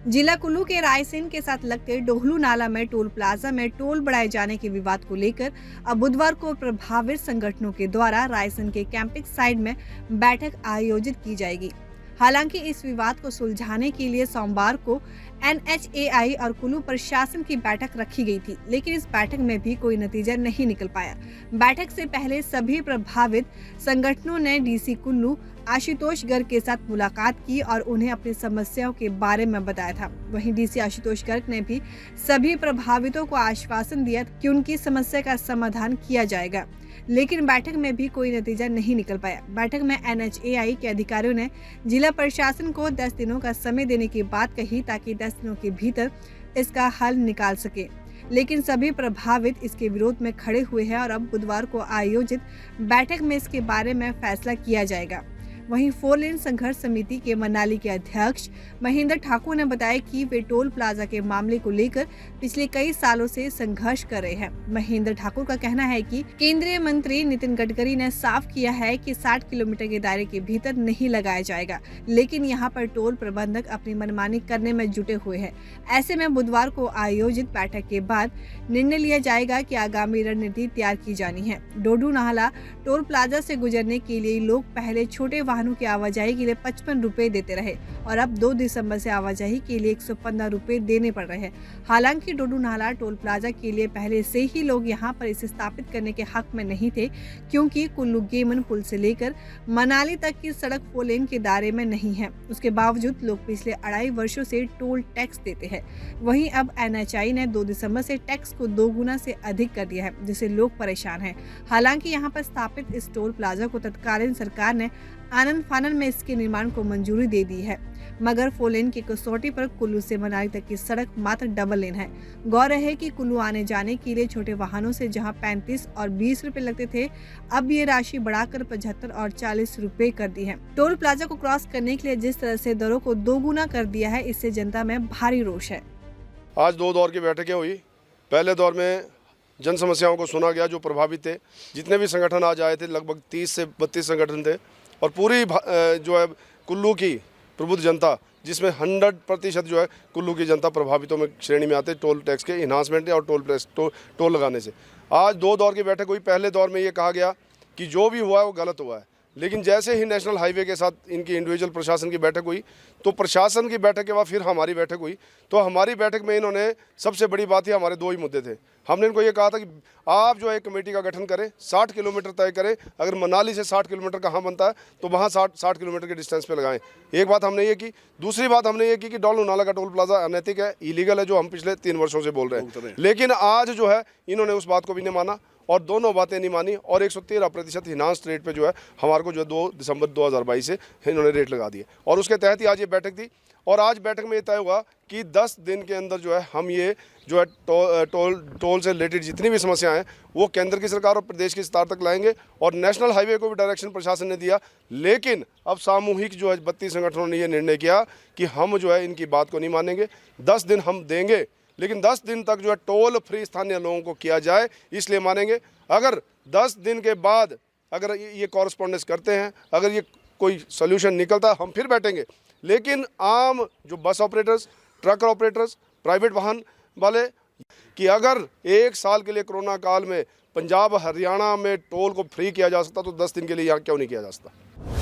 जिला कुल्लू के रायसेन के साथ लगते डोहलू नाला में टोल प्लाजा में टोल बढ़ाए जाने के विवाद को लेकर अब बुधवार को प्रभावित संगठनों के द्वारा रायसेन के कैंपिंग साइट में बैठक आयोजित की जाएगी। हालांकि इस विवाद को सुलझाने के लिए सोमवार को NHAI और कुल्लू प्रशासन की बैठक रखी गई थी, लेकिन इस बैठक में भी कोई नतीजा नहीं निकल पाया। बैठक से पहले सभी प्रभावित संगठनों ने DC कुल्लू आशुतोष गर्ग के साथ मुलाकात की और उन्हें अपनी समस्याओं के बारे में बताया था। वहीं DC आशुतोष गर्ग ने भी सभी प्रभावितों को आश्वासन दिया कि उनकी समस्या का समाधान किया जाएगा, लेकिन बैठक में भी कोई नतीजा नहीं निकल पाया। बैठक में NHAI के अधिकारियों ने जिला प्रशासन को 10 दिनों का समय देने की बात कही ताकि 10 दिनों के भीतर इसका हल निकाल सके, लेकिन सभी प्रभावित इसके विरोध में खड़े हुए हैं और अब बुधवार को आयोजित बैठक में इसके बारे में फैसला किया जाएगा। वहीं 4 लेन संघर्ष समिति के मनाली के अध्यक्ष महेंद्र ठाकुर ने बताया कि वे टोल प्लाजा के मामले को लेकर पिछले कई सालों से संघर्ष कर रहे हैं। महेंद्र ठाकुर का कहना है कि केंद्रीय मंत्री नितिन गडकरी ने साफ किया है कि 60 किलोमीटर के दायरे के भीतर नहीं लगाया जाएगा, लेकिन यहां पर टोल प्रबंधक अपनी मनमानी करने में जुटे हुए हैं। ऐसे में बुधवार को आयोजित बैठक के बाद निर्णय लिया जाएगा कि आगामी रणनीति तैयार की जानी है। डोडू नाला टोल प्लाजा से गुजरने के लिए लोग पहले छोटे वाहनों की आवाजाही के लिए 55 रुपए देते रहे और अब 2 दिसंबर से आवाजाही के लिए 115 रुपए देने पड़ रहे हैं। हालांकि डोडू नाला टोल प्लाजा के लिए पहले से ही लोग यहां पर इसे स्थापित करने के हक में नहीं थे, क्योंकि कुल्लू गेमन पुल से लेकर मनाली तक की सड़क 4 लेन के दायरे में नहीं है। उसके बावजूद लोग पिछले 2.5 वर्षों से टोल टैक्स देते हैं। वहीं अब NHAI ने 2 दिसंबर से टैक्स को 2 गुना से अधिक कर दिया है, जिससे लोग परेशान हैं। हालांकि यहां पर स्थापित इस टोल प्लाजा को तत्कालीन सरकार ने आनंद फानन में इसके निर्माण को मंजूरी दे दी है, मगर 4 लेन की कसौटी पर कुल्लू से मनाली तक की सड़क मात्र डबल लेन है। गौर है कि कुल्लू आने जाने के लिए छोटे वाहनों से जहां 35 और 20 रुपए लगते थे, अब ये राशि बढ़ाकर 75 और 40 रुपए कर दी है। टोल प्लाजा को क्रॉस करने के लिए जिस तरह से दरों को 2 गुना कर दिया है, इससे जनता में भारी रोष है। आज 2 दौर की बैठकें हुई। पहले दौर में जन समस्याओं को सुना गया, जो प्रभावित थे। जितने भी संगठन आज आए थे, लगभग 30 से 32 संगठन थे और पूरी जो है कुल्लू की प्रबुद्ध जनता, जिसमें 100% जो है कुल्लू की जनता प्रभावितों में श्रेणी में आते टोल टैक्स के इन्हांसमेंट और टोल लगाने से। आज 2 दौर की बैठक हुई। पहले दौर में ये कहा गया कि जो भी हुआ है वो गलत हुआ है, लेकिन जैसे ही नेशनल हाईवे के साथ इनकी इंडिविजुअल प्रशासन की बैठक हुई, तो प्रशासन की बैठक के बाद फिर हमारी बैठक हुई। तो हमारी बैठक में इन्होंने सबसे बड़ी बात ही हमारे 2 ही मुद्दे थे। हमने इनको ये कहा था कि आप जो है एक कमेटी का गठन करें, 60 किलोमीटर तय करें। अगर मनाली से 60 किलोमीटर कहाँ बनता है तो वहाँ 60 किलोमीटर के डिस्टेंस पे लगाएं। एक बात हमने ये की। दूसरी बात हमने ये की कि डोलू नाला का टोल प्लाजा अनैतिक है, इलीगल है, जो हम पिछले 3 वर्षों से बोल रहे हैं। लेकिन आज जो है इन्होंने उस बात को भी नहीं माना और दोनों बातें नहीं मानी और 113% हिनांस रेट पे जो है हमारे को जो 2 दिसंबर 2022 से इन्होंने रेट लगा दिए और उसके तहत ही आज ये बैठक थी। और आज बैठक में ये तय हुआ कि 10 दिन के अंदर जो है हम ये जो है टोल से रिलेटेड जितनी भी समस्याएं हैं वो केंद्र की सरकार और प्रदेश की सरकार तक लाएंगे और नेशनल हाईवे को भी डायरेक्शन प्रशासन ने दिया। लेकिन अब सामूहिक जो है 32 संगठनों ने ये निर्णय किया कि हम जो है इनकी बात को नहीं मानेंगे। 10 दिन हम देंगे, लेकिन 10 दिन तक जो है टोल फ्री स्थानीय लोगों को किया जाए, इसलिए मानेंगे। अगर 10 दिन के बाद अगर ये कॉरस्पॉन्डेंस करते हैं, अगर ये कोई सोल्यूशन निकलता, हम फिर बैठेंगे। लेकिन आम जो bus operators, truck operators, private वाहन वाले, कि अगर 1 साल के लिए कोरोना काल में पंजाब हरियाणा में टोल को फ्री किया जा सकता तो 10 दिन के लिए यहाँ क्यों नहीं किया जा सकता।